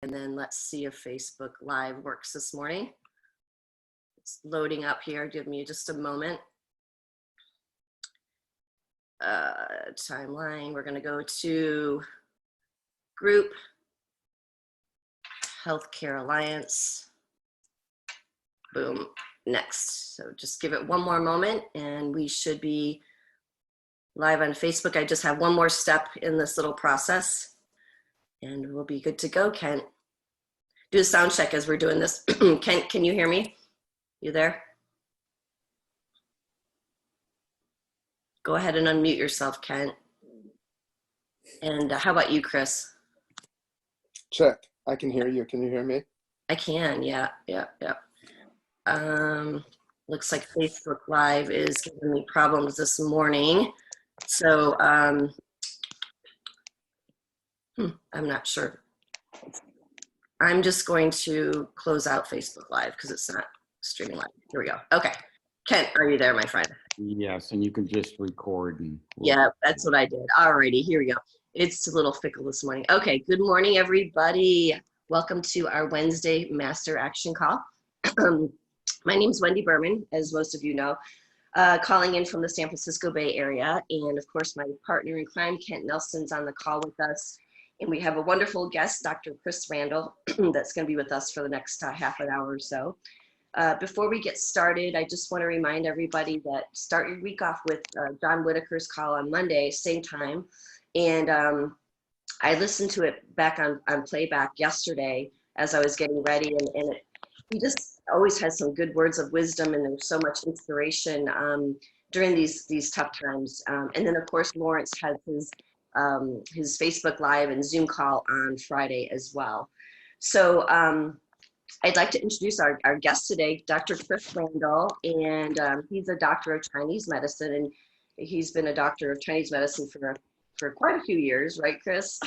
And then let's see if Facebook Live works this morning. It's loading up here. Give me just a moment. Timeline. We're going to go to Group Healthcare Alliance. Boom. Next. So just give it one more moment and we should be live on Facebook. I just have one more step in this little process and we'll be good to go. Kent, do a sound check as we're doing this. Kent, can you hear me? You there? Go ahead and unmute yourself, Kent. And how about you, Chris? Check. I can hear you. Can you hear me? I can, yeah. Looks like Facebook Live is giving me problems this morning. So I'm not sure. I'm just going to close out Facebook Live because it's not streaming live. Here we go. Okay. Kent, are you there, my friend? Yes, and you can just record. Yeah, that's what I did. Alrighty, here we go. It's a little fickle this morning. Okay, good morning, everybody. Welcome to our Wednesday Master Action Call. My name is Wendy Berman, as most of you know, calling in from the San Francisco Bay Area. And of course, my partner in crime, Kent Nelson's on the call with us. And we have a wonderful guest, Dr. Chris Randle, that's going to be with us for the next half an hour or so. Before we get started, I just want to remind everybody that start your week off with John Whitaker's call on Monday, same time. And I listened to it back on playback yesterday as I was getting ready. And he just always has some good words of wisdom and there's so much inspiration during these tough times. And then, of course, Lawrence has his Facebook Live and Zoom call on Friday as well. So I'd like to introduce our guest today, Dr. Chris Randle, and he's a doctor of Chinese medicine, and he's been a doctor of Chinese medicine for quite a few years, right, Chris?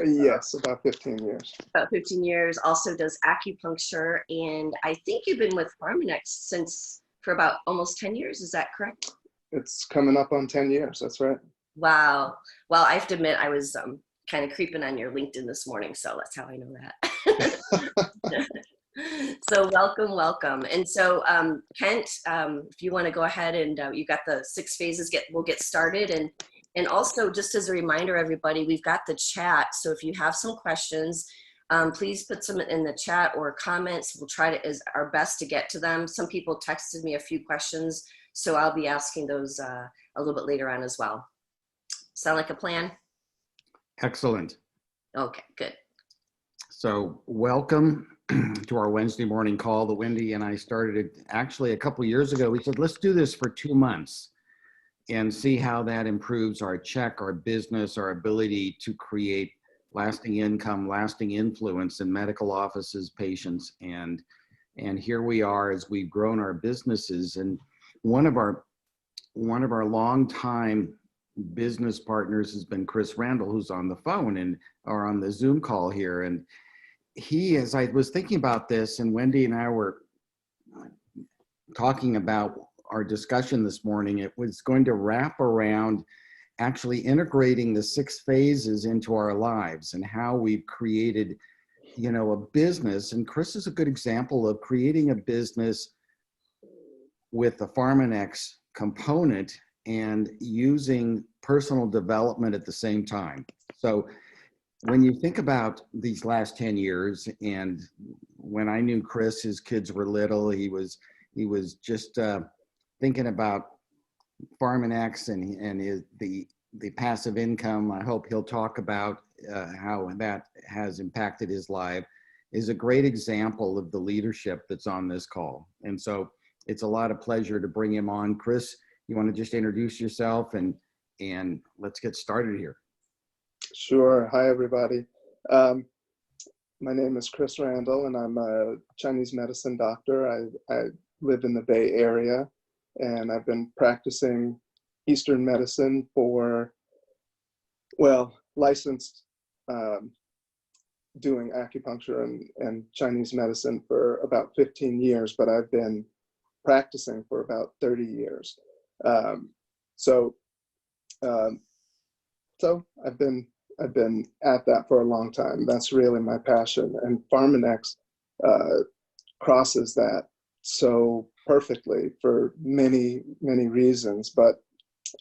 Yes, about 15 years. About 15 years, also does acupuncture, and I think you've been with Pharmanex for about almost 10 years, is that correct? It's coming up on 10 years, that's right. Wow. Well, I have to admit, I was kind of creeping on your LinkedIn this morning, so that's how I know that. So welcome. And so Kent, if you want to go ahead and you got the 6 phases, we'll get started. And also just as a reminder, everybody, we've got the chat. So if you have some questions, please put some in the chat or comments. We'll try our best to get to them. Some people texted me a few questions, so I'll be asking those a little bit later on as well. Sound like a plan? Excellent. Okay, good. So welcome to our Wednesday morning call that Wendy and I started it actually a couple years ago. We said, let's do this for 2 months and see how that improves our check, our business, our ability to create lasting income, lasting influence in medical offices, patients. And here we are as we've grown our businesses. And one of our longtime business partners has been Chris Randle, who's on the phone or on the Zoom call here. And as I was thinking about this, and Wendy and I were talking about our discussion this morning, it was going to wrap around actually integrating the 6 phases into our lives and how we've created, a business. And Chris is a good example of creating a business with the Pharmanex component and using personal development at the same time. So when you think about these last 10 years, and when I knew Chris, his kids were little, he was just thinking about Pharmanex and the passive income. I hope he'll talk about how that has impacted his life, is a great example of the leadership that's on this call. And so it's a lot of pleasure to bring him on. Chris, you want to just introduce yourself and let's get started here. Sure. Hi, everybody. My name is Chris Randle, and I'm a Chinese medicine doctor. I live in the Bay Area, and I've been practicing Eastern medicine licensed doing acupuncture and Chinese medicine for about 15 years, but I've been practicing for about 30 years. So I've been I've been at that for a long time. That's really my passion. And Pharmanex crosses that so perfectly for many, many reasons. But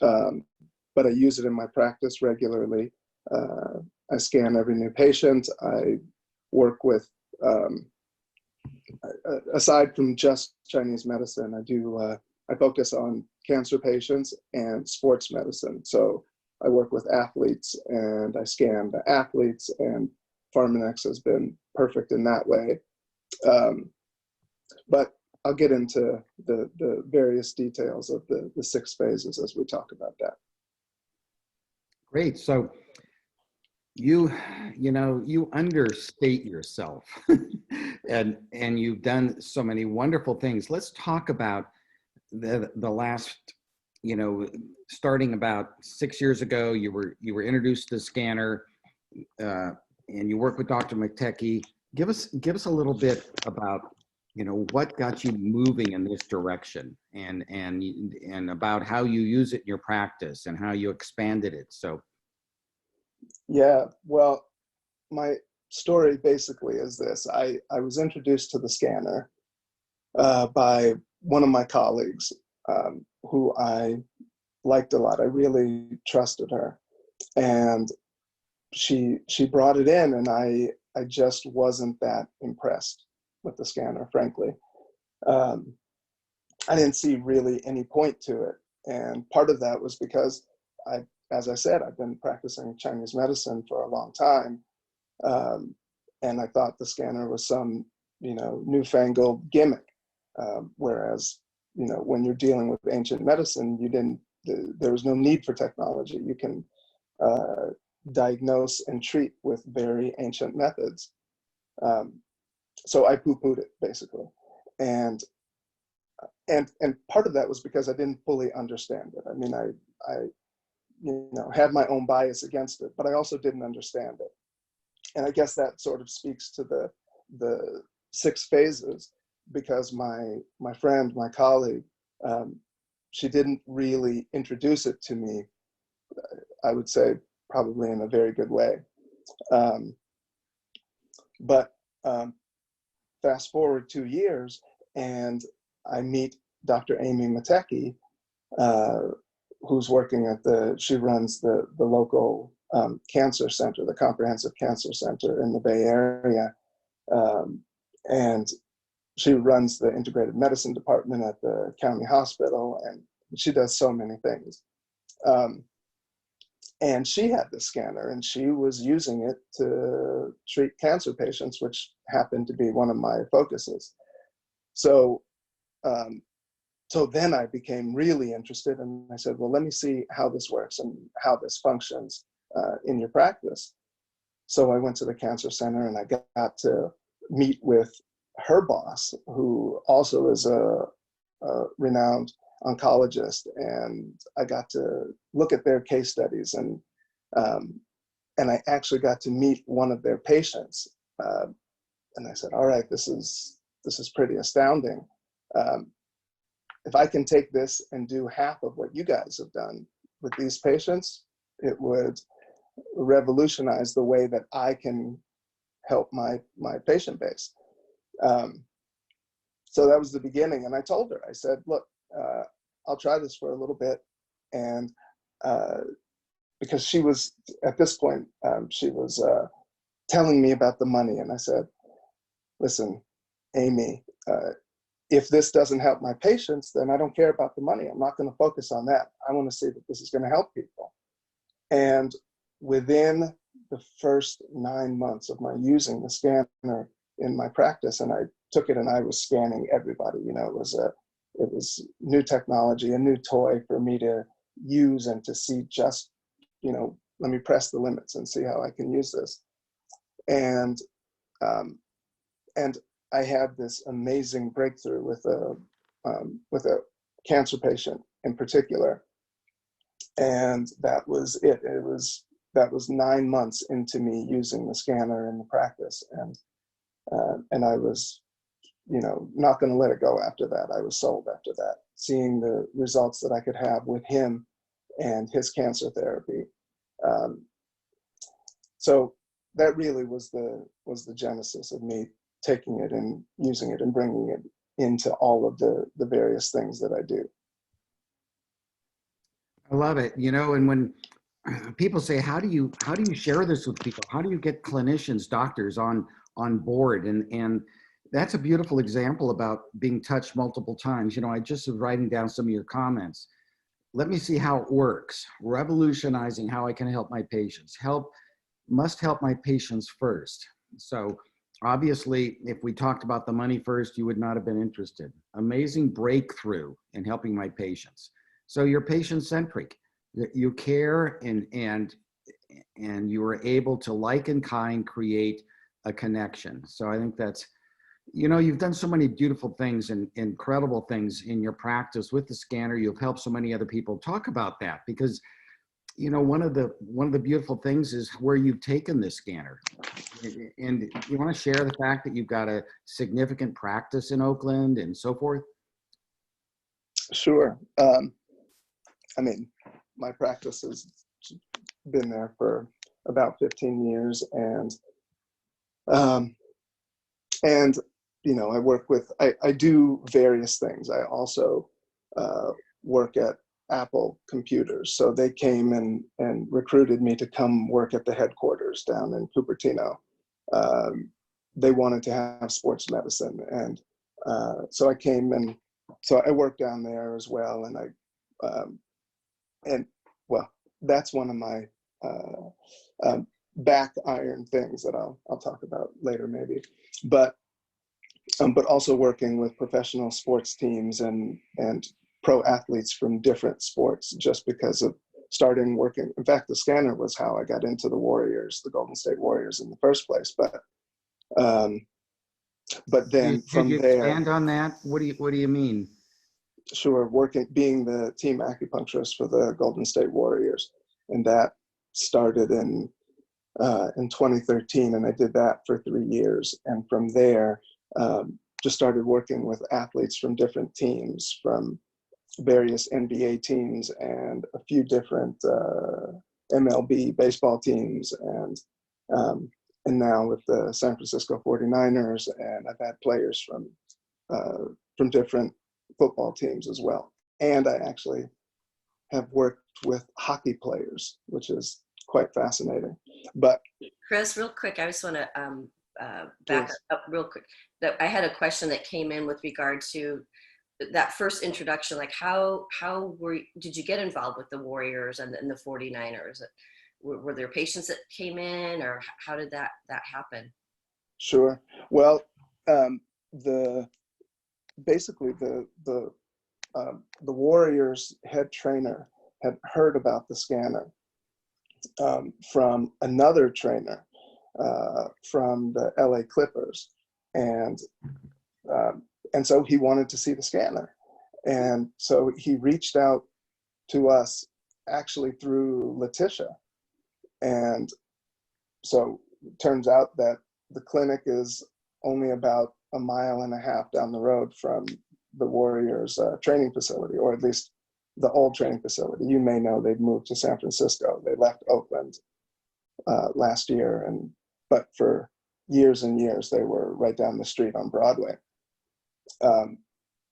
I use it in my practice regularly. I scan every new patient. I work with, aside from just Chinese medicine, I focus on cancer patients and sports medicine. So I work with athletes and I scan the athletes, and Pharmanex has been perfect in that way. But I'll get into the various details of the 6 phases as we talk about that. Great. So you understate yourself and you've done so many wonderful things. Let's talk about the last, starting about 6 years ago, you were introduced to the scanner, and you work with Dr. McTechie. Give us a little bit about, what got you moving in this direction, and about how you use it in your practice and how you expanded it. So. Yeah, well, my story basically is this. I was introduced to the scanner by one of my colleagues who I liked a lot. I really trusted her. And she brought it in, and I just wasn't that impressed with the scanner, frankly. I didn't see really any point to it. And part of that was because as I said, I've been practicing Chinese medicine for a long time. And I thought the scanner was some, newfangled gimmick. Whereas, when you're dealing with ancient medicine, there was no need for technology. You can diagnose and treat with very ancient methods. So I poo-pooed it, basically. And part of that was because I didn't fully understand it. I mean, I had my own bias against it, but I also didn't understand it. And I guess that sort of speaks to the 6 phases, because my friend, my colleague, she didn't really introduce it to me, I would say, probably in a very good way. But fast forward 2 years, and I meet Dr. Amy McTechie, who's working she runs the local cancer center, the Comprehensive Cancer Center in the Bay Area. And she runs the integrated medicine department at the county hospital, and she does so many things. And she had the scanner, and she was using it to treat cancer patients, which happened to be one of my focuses. So then I became really interested, and I said, well, let me see how this works and how this functions in your practice. So I went to the cancer center, and I got to meet with her boss, who also is a renowned oncologist, and I got to look at their case studies, and I actually got to meet one of their patients, and I said, all right, this is pretty astounding. If I can take this and do half of what you guys have done with these patients, it would revolutionize the way that I can help my patient base. So that was the beginning. And I told her, I said, look, I'll try this for a little bit. And because she was, at this point, she was telling me about the money. And I said, listen, Amy, if this doesn't help my patients, then I don't care about the money. I'm not going to focus on that. I want to see that this is going to help people. And within the first 9 months of my using the scanner in my practice, and I took it and I was scanning everybody, it was new technology, a new toy for me to use and to see just, let me press the limits and see how I can use this. And I had this amazing breakthrough with a cancer patient in particular, and that was it. That was 9 months into me using the scanner in the practice, and I was, not going to let it go after that. I was sold after that, seeing the results that I could have with him and his cancer therapy. So that really was the genesis of me taking it and using it and bringing it into all of the various things that I do. I love it. You know, and when people say, how do you share this with people? How do you get clinicians, doctors on board? And that's a beautiful example about being touched multiple times. You know, I just was writing down some of your comments. Let me see how it works. Revolutionizing how I can help my patients. Must help my patients first. So obviously, if we talked about the money first, you would not have been interested. Amazing breakthrough in helping my patients. So you're patient-centric. You care and you were able to, like in kind, create a connection. So I think that's, you know, you've done so many beautiful things and incredible things in your practice with the scanner. You've helped so many other people. Talk about that, because, you know, one of the beautiful things is where you've taken this scanner. And you want to share the fact that you've got a significant practice in Oakland and so forth? Sure. I mean, my practice has been there for about 15 years, and you know, I do various things. I also work at Apple Computers. So they came and recruited me to come work at the headquarters down in Cupertino. They wanted to have sports medicine, and so I came, and so I worked down there as well. And well, that's one of my back iron things that I'll talk about later maybe. But also working with professional sports teams and pro athletes from different sports, just because of starting working. In fact, the scanner was how I got into the Warriors, the Golden State Warriors, in the first place. But then from there, expand on that? What do you mean? Sure, being the team acupuncturist for the Golden State Warriors, and that started in 2013, and I did that for 3 years. And from there, just started working with athletes from different teams, from various NBA teams and a few different MLB baseball teams, and now with the San Francisco 49ers, and I've had players from different football teams as well. And I actually have worked with hockey players, which is quite fascinating. But Chris, real quick, I just want to back up real quick. That I had a question that came in with regard to that first introduction. Like, how did you get involved with the Warriors and the 49ers? Were there patients that came in, or how did that happen? Sure. Well, basically the Warriors head trainer had heard about the scanner from another trainer from the LA Clippers, and so he wanted to see the scanner, and so he reached out to us actually through Letitia, and so it turns out that the clinic is only about 1.5 miles down the road from the Warriors training facility, or at least the old training facility. You may know they've moved to San Francisco. They left Oakland last year, but for years and years they were right down the street on Broadway.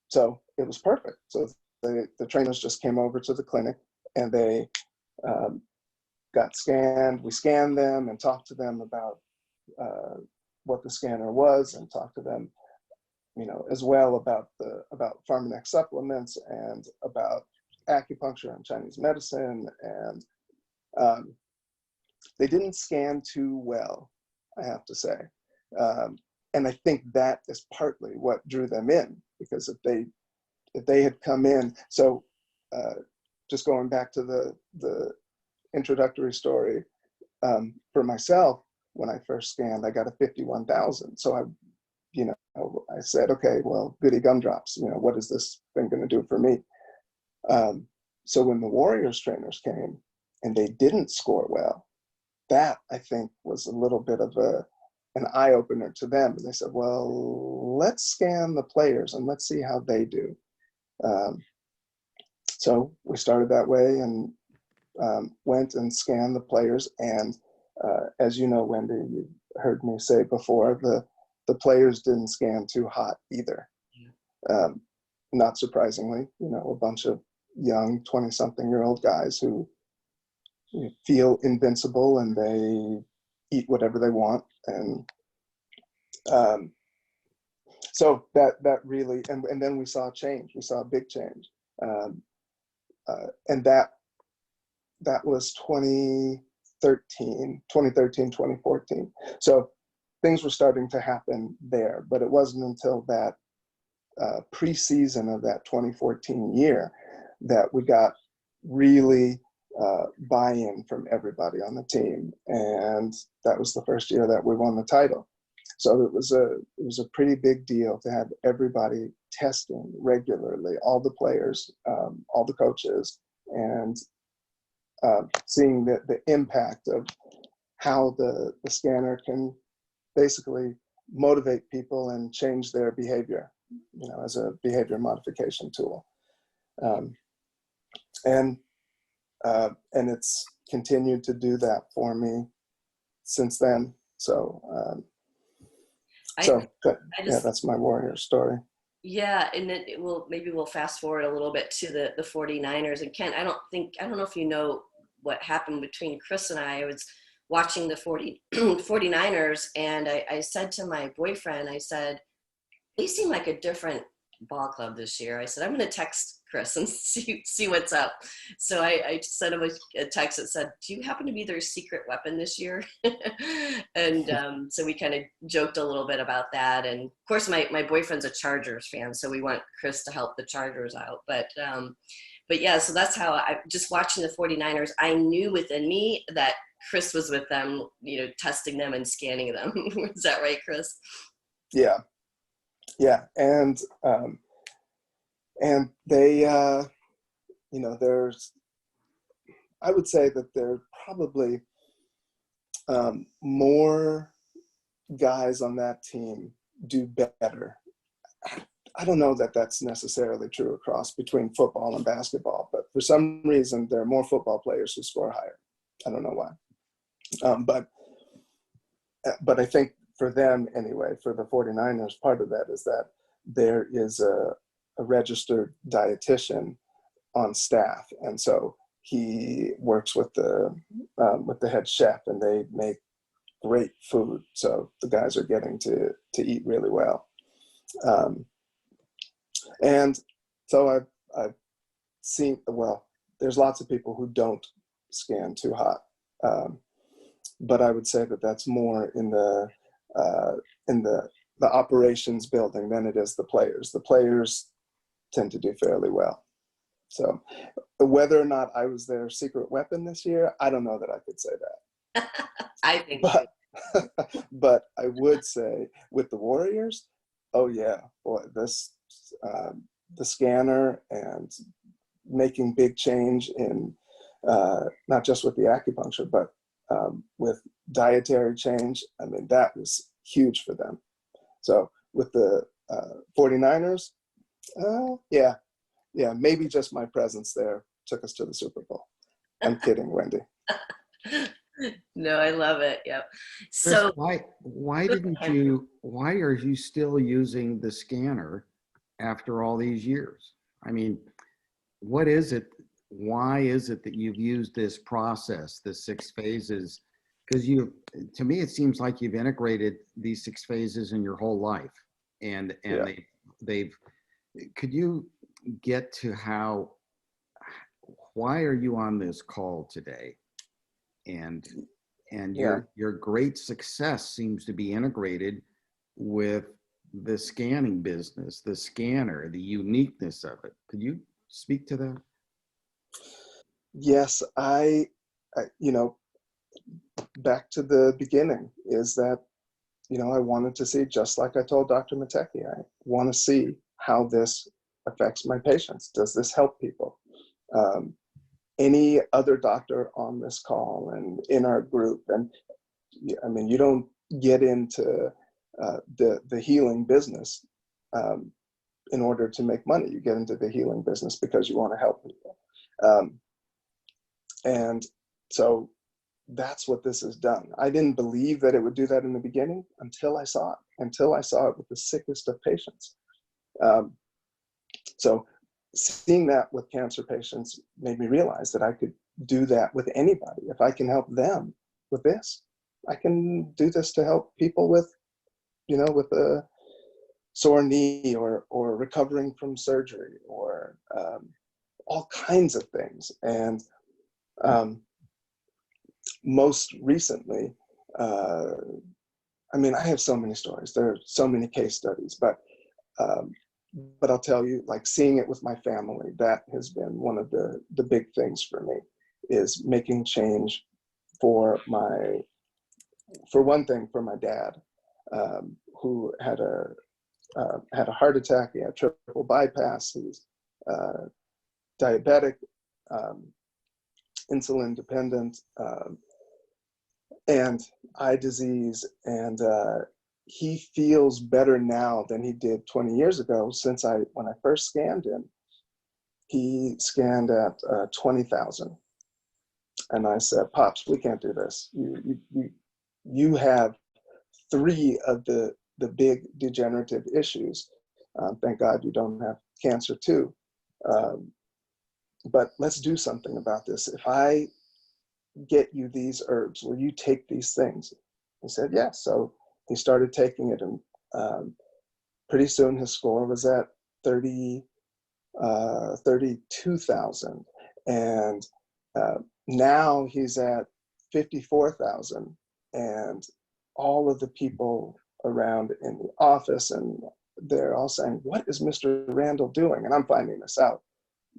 So it was perfect. So the trainers just came over to the clinic, and they got scanned. We scanned them and talked to them about what the scanner was, and talked to them, you know, as well about Pharmanex supplements and about acupuncture and Chinese medicine. And they didn't scan too well, I have to say. And I think that is partly what drew them in, because if they had come in, so just going back to the introductory story, for myself, when I first scanned, I got a 51,000. So I said, okay, well, goody gumdrops, you know, what is this thing going to do for me? So when the Warriors trainers came and they didn't score well, that I think was a little bit of an eye opener to them. And they said, well, let's scan the players and let's see how they do. So we started that way, and went and scanned the players, and As you know, Wendy, you heard me say before, the players didn't scan too hot either. Not surprisingly, a bunch of young 20-something-year-old guys who feel invincible and they eat whatever they want. And so that really, and then we saw a change. We saw a big change. And that was 2013, 2014. So things were starting to happen there, but it wasn't until that preseason of that 2014 year that we got really buy-in from everybody on the team, and that was the first year that we won the title. So it was a pretty big deal to have everybody testing regularly, all the players, all the coaches, and seeing the impact of how the scanner can basically motivate people and change their behavior, as a behavior modification tool. And it's continued to do that for me since then. So, that's my warrior story. Yeah, and then maybe we'll fast forward a little bit to the 49ers. And Ken, I don't know if you know what happened between Chris and I. I was watching the 49ers, and I said to my boyfriend, I said, they seem like a different ball club this year. I said, I'm going to text Chris and see what's up. So I sent him a text that said, do you happen to be their secret weapon this year? And so we kind of joked a little bit about that. And of course, my boyfriend's a Chargers fan, so we want Chris to help the Chargers out. But yeah, so that's how just watching the 49ers, I knew within me that Chris was with them, testing them and scanning them. Is that right, Chris? Yeah. And they, I would say that there are probably more guys on that team do better. I don't know that that's necessarily true across between football and basketball, but for some reason there are more football players who score higher. I don't know why. But I think for them anyway, for the 49ers, part of that is that there is a registered dietitian on staff, and so he works with the head chef, and they make great food. So the guys are getting to eat really well, and so I've seen, well, there's lots of people who don't scan too hot, but I would say that that's more in the operations building than it is the players. The players tend to do fairly well. So whether or not I was their secret weapon this year, I don't know that I could say that. I think but I would say with the Warriors, oh yeah, boy, this the scanner and making big change in not just with the acupuncture, but with dietary change. I mean, that was huge for them. So with the 49ers, yeah, maybe just my presence there took us to the Super Bowl. I'm kidding, Wendy. No, I love it. Yep. Chris, So why are you still using the scanner after all these years? I mean, what is it? Why is it that you've used this process, the 6 phases? Because to me, it seems like you've integrated these 6 phases in your whole life, and Yeah. they've. Could you get to why are you on this call today? And your great success seems to be integrated with the scanning business, the scanner, the uniqueness of it. Could you speak to that? Yes, I back to the beginning is that, I wanted to see, just like I told Dr. Matecki, I want to see how this affects my patients. Does this help people? Any other doctor on this call and in our group, and I mean, you don't get into the healing business in order to make money. You get into the healing business because you want to help people. And so that's what this has done. I didn't believe that it would do that in the beginning until I saw it with the sickest of patients. So seeing that with cancer patients made me realize that I could do that with anybody. If I can help them with this, I can do this to help people with, with a sore knee or recovering from surgery or all kinds of things. And most recently, I have so many stories. There are so many case studies, but I'll tell you, like seeing it with my family, that has been one of the big things for me, is making change for one thing, for my dad, who had a heart attack. He had triple bypass. He's diabetic, insulin dependent, and eye disease. And he feels better now than he did 20 years ago. When I first scanned him, he scanned at 20,000. And I said, Pops, we can't do this. You have 3 of the big degenerative issues. Thank God you don't have cancer too. But let's do something about this. If I get you these herbs, will you take these things? He said, yes. So he started taking it, and pretty soon his score was at 32,000. And now he's at 54,000. And all of the people around in the office, and they're all saying, what is Mr. Randle doing? And I'm finding this out,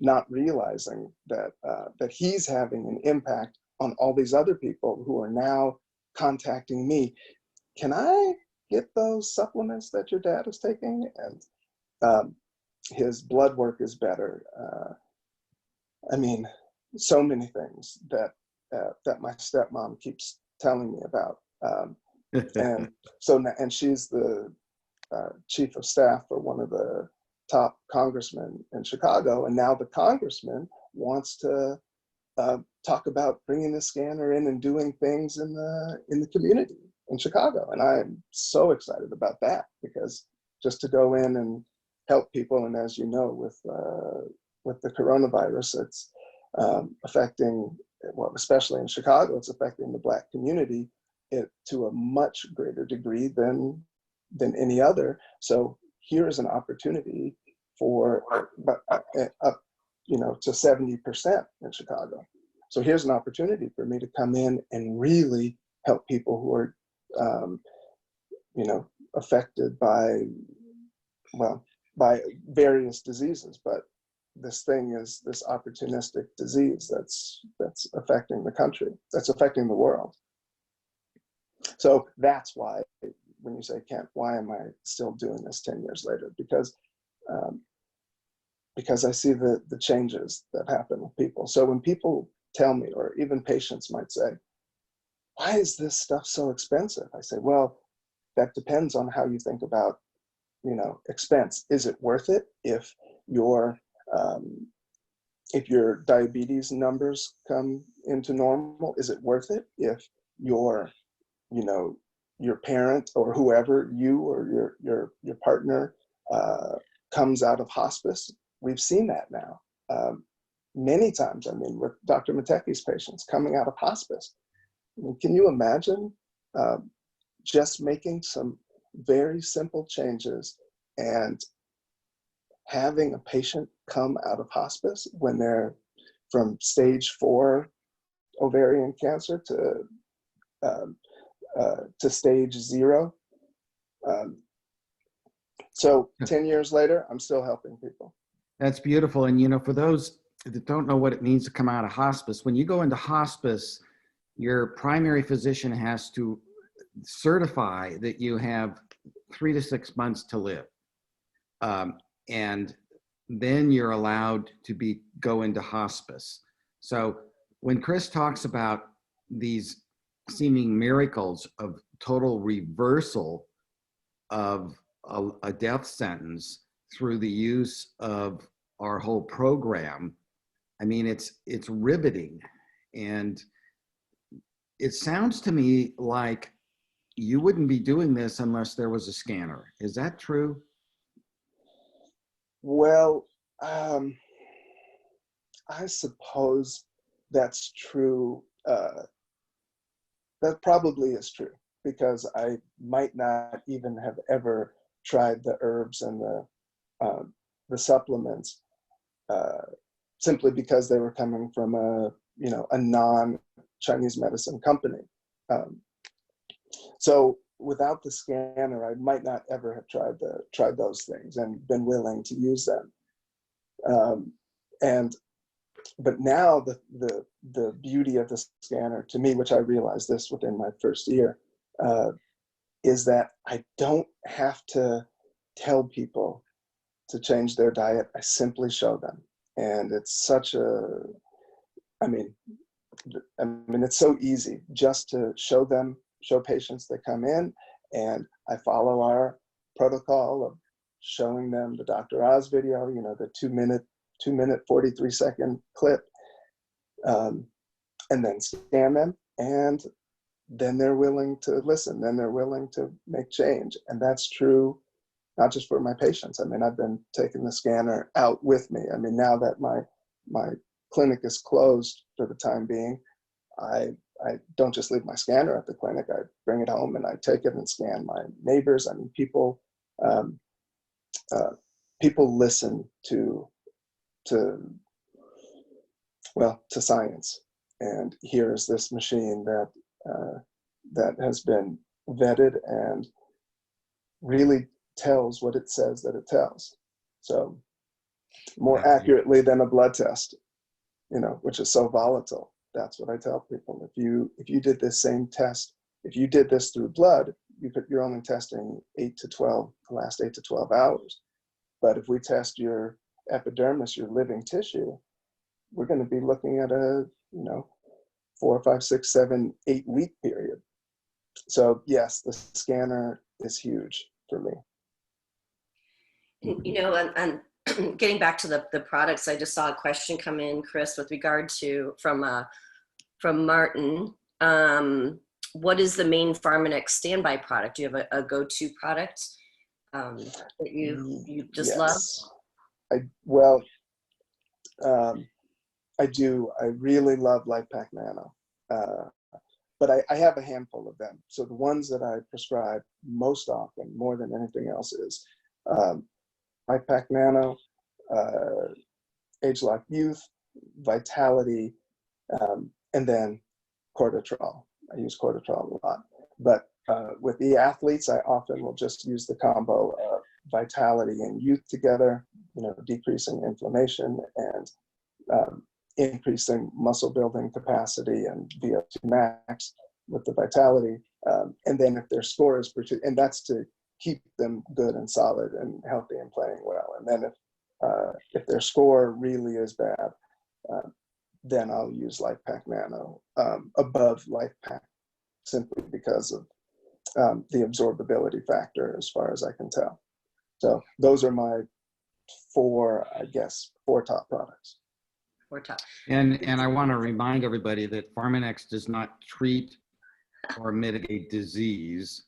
not realizing that he's having an impact on all these other people who are now contacting me. Can I get those supplements that your dad is taking? And his blood work is better. So many things that my stepmom keeps telling me about. And she's the chief of staff for one of the top congressmen in Chicago, and now the congressman wants to talk about bringing the scanner in and doing things in the community in Chicago. And I'm so excited about that, because just to go in and help people, and as you know, with the coronavirus, it's affecting, well, especially in Chicago, it's affecting the Black community to a much greater degree than any other. So here is an opportunity for to 70% in Chicago. So here's an opportunity for me to come in and really help people who are affected by various diseases. But this thing is this opportunistic disease that's affecting the country, that's affecting the world. So that's why, when you say, Kent, why am I still doing this 10 years later? Because I see the changes that happen with people. So when people tell me, or even patients might say, why is this stuff so expensive? I say, well, that depends on how you think about, expense. Is it worth it if your diabetes numbers come into normal? Is it worth it if your parent or whoever, you or your partner, comes out of hospice? We've seen that now many times. With Dr. Mateki's patients coming out of hospice. Can you imagine just making some very simple changes and having a patient come out of hospice when they're from stage 4 ovarian cancer to stage 0? So 10 years later, I'm still helping people. That's beautiful. And, for those that don't know what it means to come out of hospice, when you go into hospice, your primary physician has to certify that you have 3 to 6 months to live. And then you're allowed to go into hospice. So when Chris talks about these seeming miracles of total reversal of a death sentence through the use of our whole program, it's riveting. And it sounds to me like you wouldn't be doing this unless there was a scanner. Is that true? Well, I suppose that's true. That probably is true, because I might not even have ever tried the herbs and the supplements, simply because they were coming from a non-Chinese medicine company. So without the scanner, I might not ever have tried those things and been willing to use them. But now the beauty of the scanner, to me, which I realized this within my first year, is that I don't have to tell people to change their diet. I simply show them. And it's such I mean, it's so easy just to show patients that come in, and I follow our protocol of showing them the Dr. Oz video, the 2-minute 43-second clip, and then scan them, and then they're willing to listen, then they're willing to make change. And that's true not just for my patients. I've been taking the scanner out with me. Now that my clinic is closed for the time being, I don't just leave my scanner at the clinic. I bring it home and I take it and scan my neighbors. People listen to science. And here's this machine that has been vetted and really tells what it says that it tells. So more accurately than a blood test, which is so volatile. That's what I tell people. If you did this same test, if you did this through blood, you're only testing the last 8 to 12 hours. But if we test your epidermis, your living tissue, we're going to be looking at a 4, 5, 6, 7, 8-week period. So yes, the scanner is huge for me. And getting back to the products, I just saw a question come in, Chris, with regard to from Martin. What is the main Pharmanex standby product? Do you have a go-to product that you just love? I do. I really love LifePak Nano, but I have a handful of them. So the ones that I prescribe most often, more than anything else, is LifePak Nano, Age Lock Youth, Vitality, and then Cortitrol. I use Cortitrol a lot. But with the athletes, I often will just use the combo of Vitality and Youth together, decreasing inflammation and increasing muscle building capacity, and VO2 max with the Vitality. And then if their score is, and that's to keep them good and solid and healthy and playing well. And then if their score really is bad, then I'll use LifePak Nano above LifePak, simply because of the absorbability factor, as far as I can tell. So those are my 4 top products. And I want to remind everybody that Pharmanex does not treat or mitigate disease,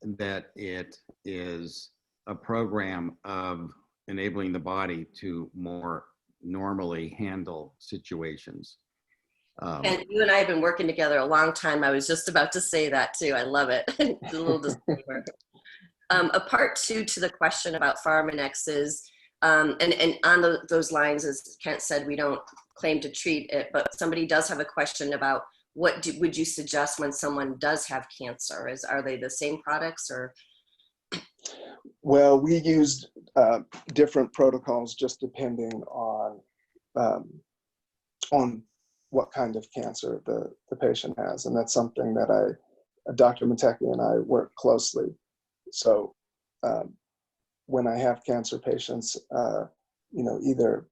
that it is a program of enabling the body to more normally handle situations. And you and I have been working together a long time. I was just about to say that too. I love it. It's a little disclaimer. A part 2 to the question about Pharmanex is, and on those lines, as Kent said, we don't claim to treat it, but somebody does have a question about what would you suggest when someone does have cancer? Are they the same products, or? Well, we used different protocols just depending on what kind of cancer the patient has, and that's something that Dr. Matecki and I work closely. So when I have cancer patients, either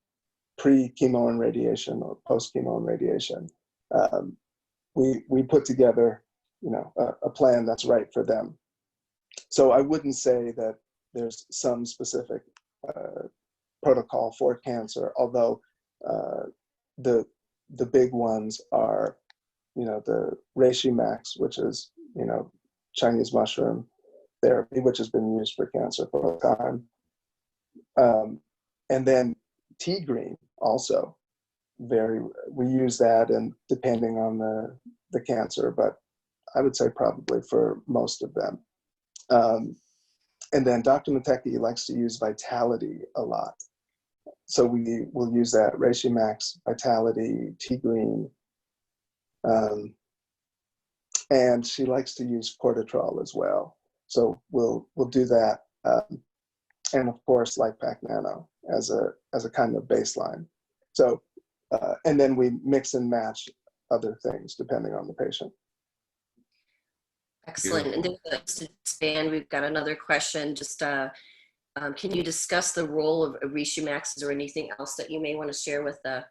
pre-chemo and radiation or post-chemo and radiation, we put together, a plan that's right for them. So I wouldn't say that there's some specific protocol for cancer, although the big ones are the Reishi Max, which is, Chinese mushroom therapy, which has been used for cancer for a long time. And then tea green also, we use that, and depending on the cancer, but I would say probably for most of them. And then Dr. Mateki likes to use Vitality a lot. So we will use that, Reishi Max, Vitality, tea green. And she likes to use Cortitrol as well. So we'll do that. And of course, LifePak Nano as a kind of baseline. So, and then we mix and match other things depending on the patient. Excellent. And then just to expand, we've got another question. Just can you discuss the role of Reishi Max? Is there anything else that you may want to share with the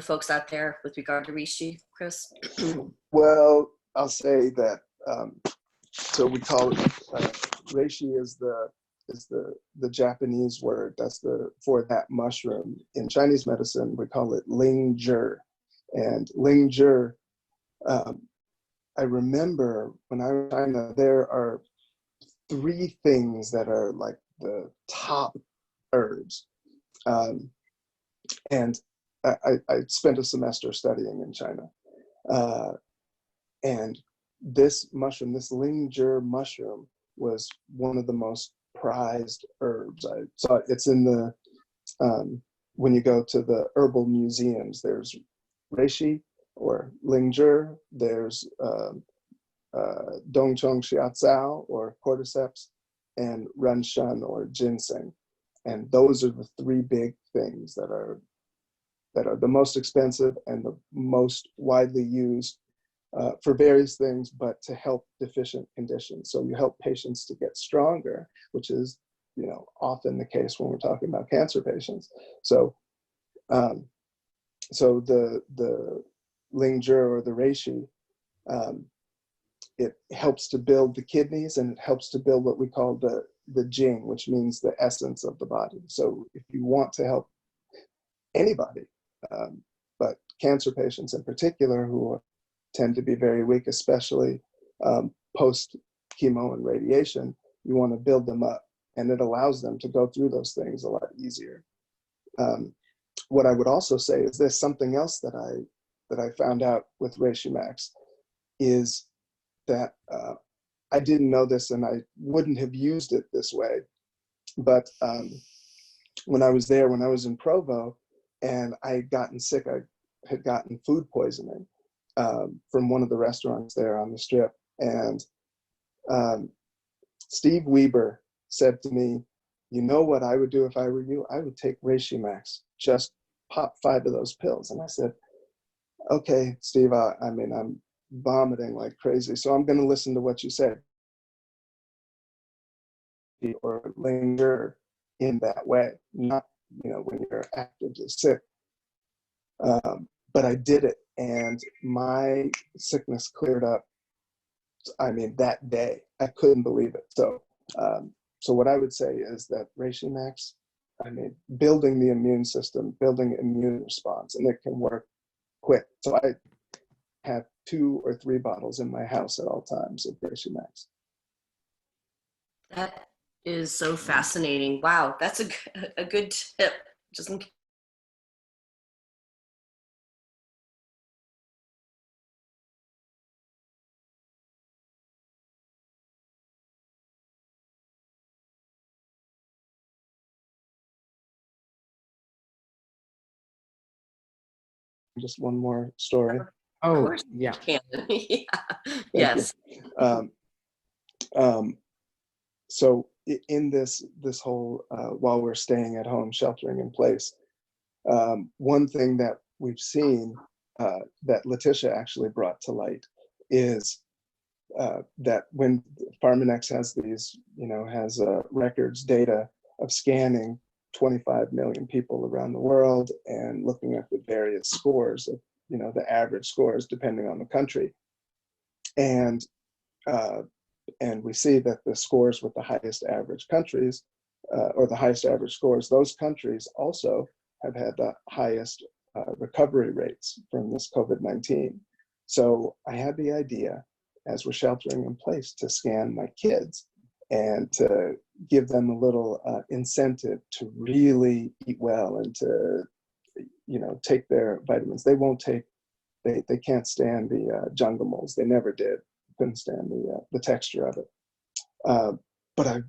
folks out there with regard to Reishi, Chris? Well, I'll say that. So we call it Reishi is the Japanese word. That's for that mushroom. In Chinese medicine, we call it ling zhi, and ling zhi. I remember when I was in China, there are 3 things that are like the top herbs. And I spent a semester studying in China. And this mushroom, this ling zhi mushroom, was one of the most prized herbs. I saw it's in the, when you go to the herbal museums, there's reishi, or ling zhi, there's dongchong xiaocao, or cordyceps, and renshun, or ginseng. And those are the 3 big things that are the most expensive and the most widely used for various things, but to help deficient conditions. So you help patients to get stronger, which is, often the case when we're talking about cancer patients. So, so the ling zhi, or the reishi, it helps to build the kidneys, and it helps to build what we call the jing, which means the essence of the body. So if you want to help anybody, but cancer patients in particular, who tend to be very weak, especially post chemo and radiation, you want to build them up, and it allows them to go through those things a lot easier. What I would also say is there's something else that I found out with Reishi Max, is that I didn't know this, and I wouldn't have used it this way, but when I was there, when I was in Provo, and I had gotten sick, I had gotten food poisoning from one of the restaurants there on the Strip, and Steve Weber said to me, "You know what I would do if I were you? I would take Reishi Max, just pop 5 of those pills." And I said, "Okay, Steve, I mean, I'm vomiting like crazy, so I'm going to listen to what you said." Or linger in that way, not, when you're actively sick. But I did it, and my sickness cleared up. I mean, that day, I couldn't believe it. So, so what I would say is that Reishi Max, I mean, building the immune system, building immune response, and it can work quick. So I have 2 or 3 bottles in my house at all times of Reishi Max. That is so fascinating. Wow, that's a good tip. Just in case. Just one more story. Oh, course yeah. Yeah. Thank Yes. you. So in this whole, while we're staying at home, sheltering in place, one thing that we've seen that Letitia actually brought to light is that when Pharmanex has these, has records data of scanning 25 million people around the world and looking at the various scores of, the average scores depending on the country. And we see that the scores with the highest average countries, or the highest average scores, those countries also have had the highest recovery rates from this COVID-19. So I had the idea, as we're sheltering in place, to scan my kids and to give them a little incentive to really eat well and to, take their vitamins. They won't take, they can't stand the jungle moles. They never did. Couldn't stand the texture of it. But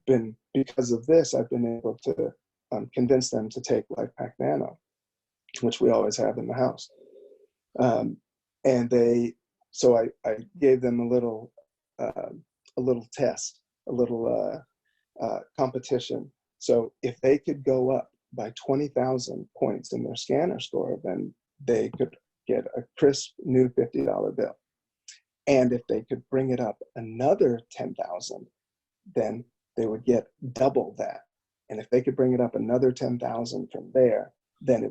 because of this, I've been able to convince them to take LifePak Nano, which we always have in the house. So I gave them a little test, a little competition. So if they could go up by 20,000 points in their scanner score, then they could get a crisp new $50 bill. And if they could bring it up another 10,000, then they would get double that. And if they could bring it up another 10,000 from there, then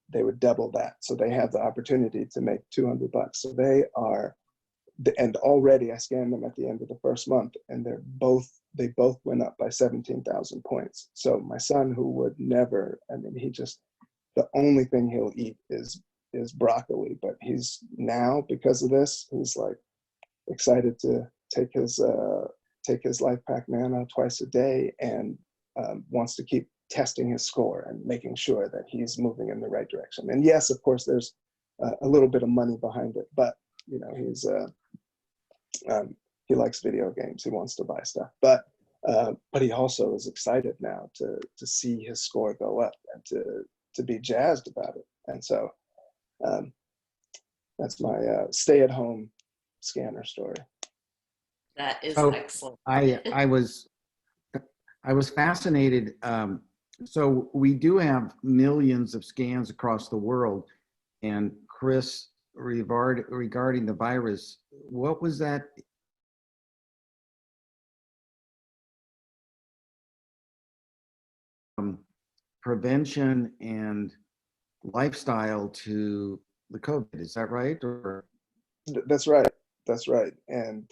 they would double that. So they have the opportunity to make $200. So and already I scanned them at the end of the first month, and they both went up by 17,000 points. So my son, who would never, the only thing he'll eat is broccoli, but he's now, because of this, he's like excited to take his LifePak Nano twice a day, and wants to keep testing his score and making sure that he's moving in the right direction. And yes, of course, there's a little bit of money behind it, but he likes video games. He wants to buy stuff, but he also is excited now to see his score go up and to be jazzed about it. And so that's my stay-at-home scanner story. That is So excellent. I was fascinated. So we do have millions of scans across the world. And Chris, regarding the virus, what was that? Prevention and lifestyle to the COVID, is that right? Or That's right. That's right. And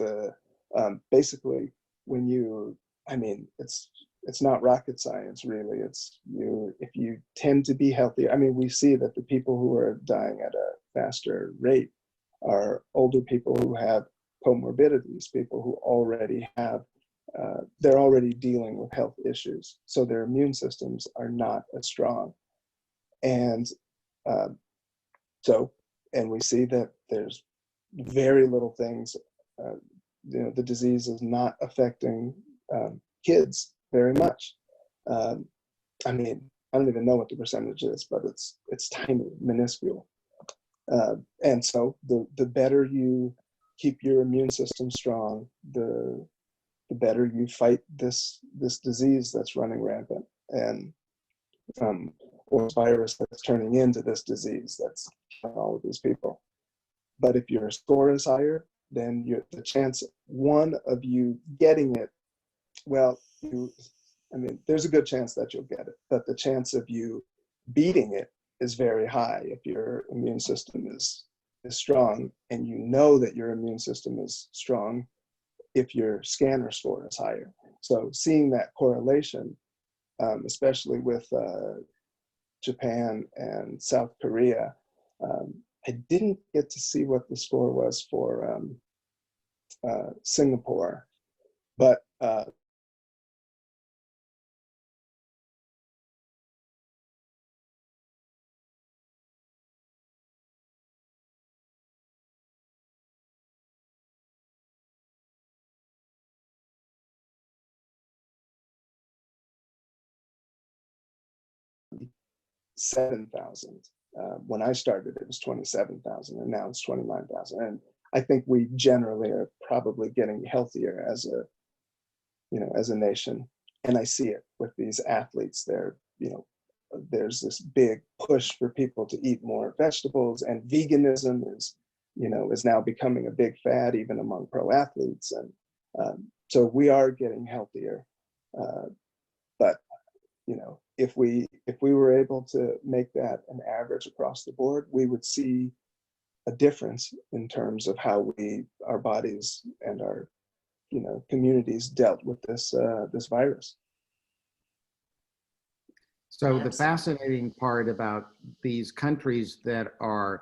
basically, it's not rocket science, really. If you tend to be healthy. We see that the people who are dying at a faster rate are older people who have comorbidities, people who already have, they're already dealing with health issues. So their immune systems are not as strong. And and we see that there's very little things, the disease is not affecting kids very much. I don't even know what the percentage is, but it's tiny, minuscule. And so the better you keep your immune system strong, the better you fight this disease that's running rampant, and or virus that's turning into this disease that's killing all of these people. But if your score is higher, then the chance, one, of you getting it, well, there's a good chance that you'll get it, but the chance of you beating it is very high if your immune system is strong, and you know that your immune system is strong if your scanner score is higher. So seeing that correlation, especially with Japan and South Korea, I didn't get to see what the score was for Singapore, but $7,000. When I started, it was 27,000, and now it's 29,000. And I think we generally are probably getting healthier as a nation. And I see it with these athletes. There's this big push for people to eat more vegetables, and veganism is now becoming a big fad even among pro athletes. And so we are getting healthier. But if we were able to make that an average across the board, we would see a difference in terms of how our bodies and our communities dealt with this virus. so the fascinating part about these countries that are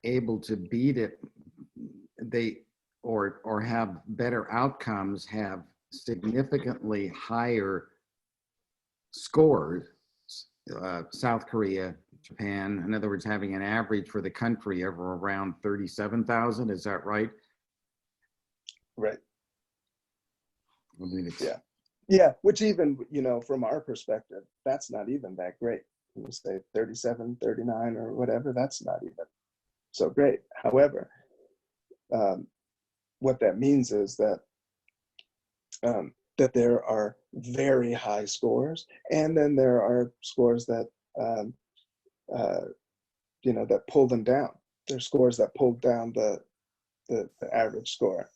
able to beat it they or have better outcomes have significantly higher scores. South Korea, Japan, in other words, having an average for the country of around 37,000. Is that right? Right. I mean, it's, Yeah. Yeah. Which even, you know, from our perspective, that's not even that great. You say 37, 39 or whatever, that's not even so great. However, what that means is that that there are very high scores, and then there are scores that you know, that pull them down. There's scores that pull down the average score.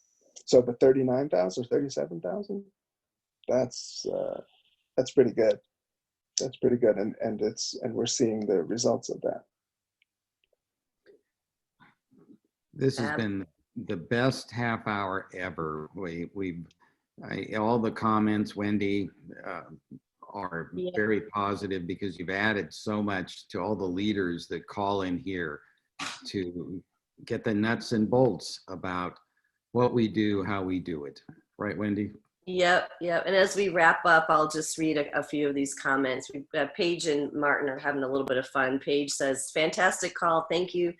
So the 39,000 or 37,000, that's pretty good. That's pretty good, and we're seeing the results of that. this has been the best half hour ever. All the comments, Wendy, are very positive because you've added so much to all the leaders that call in here to get the nuts and bolts about what we do, how we do it. Right, Wendy? Yep. And as we wrap up, I'll just read a few of these comments. Paige and Martin are having a little bit of fun. Paige says, fantastic call. Thank you.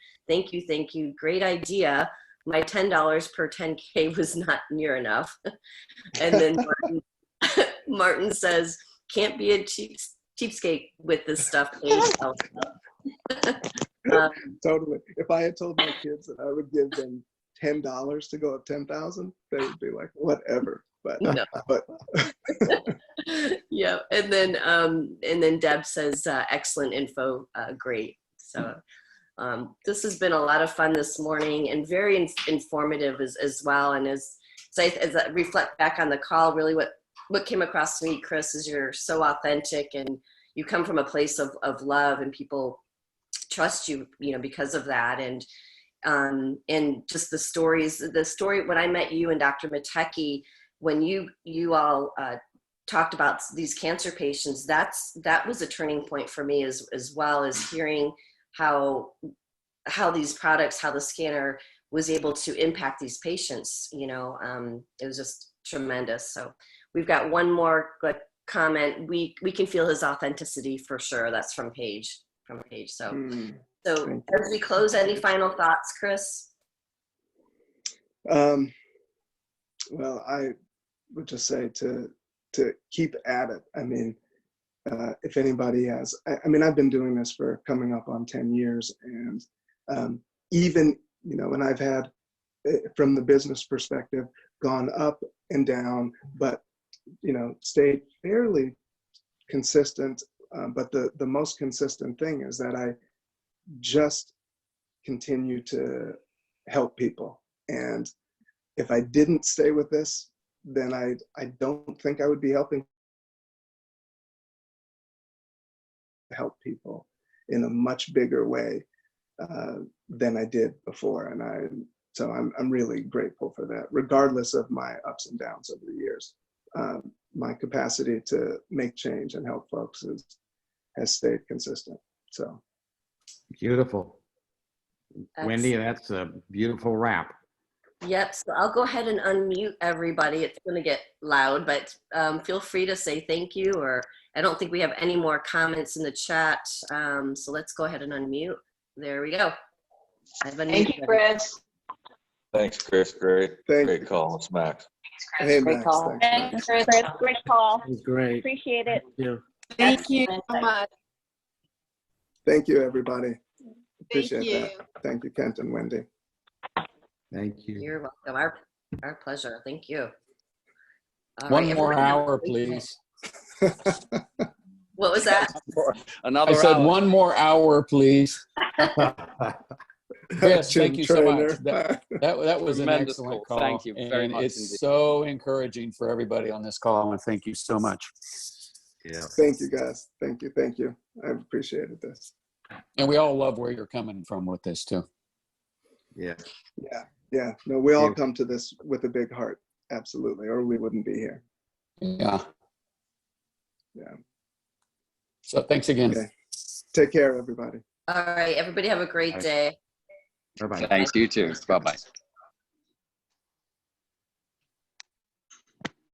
Great idea. My $10 per 10K was not near enough. And then Martin says, can't be a cheapskate with this stuff, Paige. Totally. If I had told my kids that I would give them $10 to go up 10,000, they would be like, whatever. But no. Yeah. And then Deb says, excellent info. Great. So this has been a lot of fun this morning and very informative as well. And as I reflect back on the call, really what came across to me, Chris, is you're so authentic and you come from a place of love, and people trust you, because of that. And just the story when I met you and Dr. Matecki, when you all talked about these cancer patients, that was a turning point for me as well as hearing how these products, how the scanner was able to impact these patients. It was just tremendous. So we've got one more good comment. We can feel his authenticity for sure. That's from Paige. So as we close, any final thoughts, Chris? Well, I would just say to keep at it. I mean, if anybody has, I've been doing this for coming up on 10 years, and even, and I've had, from the business perspective, gone up and down, but, stayed fairly consistent. But the most consistent thing is that I just continue to help people. And if I didn't stay with this, then I don't think I would be help people in a much bigger way than I did before. And so I'm really grateful for that, regardless of my ups and downs over the years. My capacity to make change and help folks has stayed consistent. So beautiful. Excellent. Wendy, that's a beautiful wrap. Yep. So I'll go ahead and unmute everybody. It's going to get loud, but feel free to say thank you, or I don't think we have any more comments in the chat. So let's go ahead and unmute. There we go. Thank you, Chris. Thanks, Chris. Great call. It's Max. Hey, Great Max, call. thanks, Thanks, Chris. Great call. It was great. Appreciate it. Thank you. Thank you so much. Thank you, everybody. Thank Appreciate you. that. Thank you, Kent and Wendy. Thank you. You're welcome. Our pleasure. Thank you. All One right, more everybody. hour, please. What was that? Another I said hour. one more hour, please. Chris, thank you so much. That was an Tremendous excellent call. call. Thank you very and much it's indeed. so encouraging for everybody on this call, and thank you so much. Yeah. Thank you, guys. Thank you. I've appreciated this. And we all love where you're coming from with this too. Yeah. Yeah. No, we all come to this with a big heart. Absolutely. Or we wouldn't be here. Yeah. Yeah. So thanks again. Okay. Take care, everybody. All right. Everybody have a great day. Bye-bye. Thanks, you too. Bye-bye.